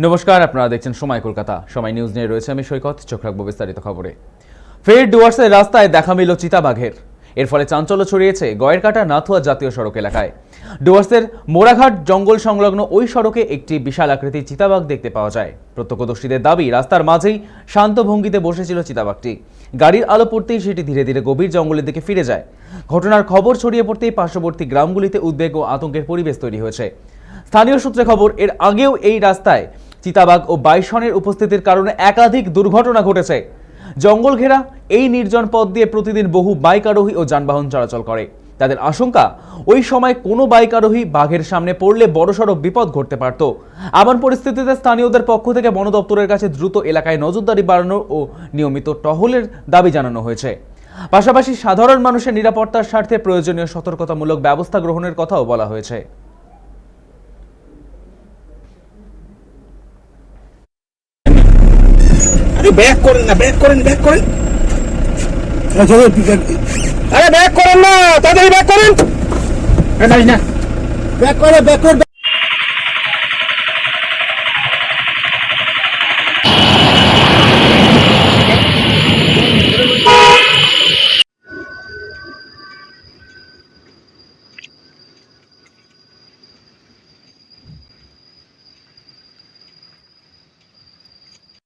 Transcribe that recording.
নমস্কার, আপনারা দেখছেন সময় কলকাতা। সময় নিউজ নিয়ে রয়েছে আমি সৈকত। চোখ রাখবো বিস্তারিত খবরে। ফের ডুয়ার্সের রাস্তায় দেখা মিলল চিতাবাঘের। এর ফলে চাঞ্চল্য ছড়িয়েছে গয়েরকাটা নাথুয়া জাতীয় সড়ক এলাকায়। ডুয়ার্সের মোড়াঘাট জঙ্গল সংলগ্ন ওই সড়কে একটি বিশাল আকৃতির চিতাবাঘ দেখতে পাওয়া যায়। প্রত্যক্ষদর্শীদের দাবি, রাস্তার মাঝেই শান্ত ভঙ্গিতে বসেছিল চিতাবাঘটি। গাড়ির আলো পড়তেই সেটি ধীরে ধীরে গভীর জঙ্গলের দিকে ফিরে যায়। ঘটনার খবর ছড়িয়ে পড়তেই পার্শ্ববর্তী গ্রামগুলিতে উদ্বেগ ও আতঙ্কের পরিবেশ তৈরি হয়েছে। স্থানীয় সূত্রে খবর, এর আগেও এই রাস্তায় চিতাবাঘ ও বাইসনের উপস্থিতির কারণে একাধিক দুর্ঘটনা ঘটেছে। জঙ্গল ঘেরা এই নির্জন পথ দিয়ে প্রতিদিন বহু বাইক আরোহী ও যানবাহন চলাচল করে। তাদের আশঙ্কা, ওই সময় কোনো বাইক আরোহী বাঘের সামনে পড়লে বড়সড় বিপদ ঘটতে পারত। এমন পরিস্থিতিতে স্থানীয়দের পক্ষ থেকে বন দপ্তরের কাছে দ্রুত এলাকায় নজরদারি বাড়ানো ও নিয়মিত টহলের দাবি জানানো হয়েছে। পাশাপাশি সাধারণ মানুষের নিরাপত্তার স্বার্থে প্রয়োজনীয় সতর্কতামূলক ব্যবস্থা গ্রহণের কথাও বলা হয়েছে। ব্যাক করেন না, ব্যাক করেন, ব্যাক করেন। আরে ব্যাক করেন না, তাড়াতাড়ি ব্যাক করেন। না ব্যাক করে, ব্যাক করে।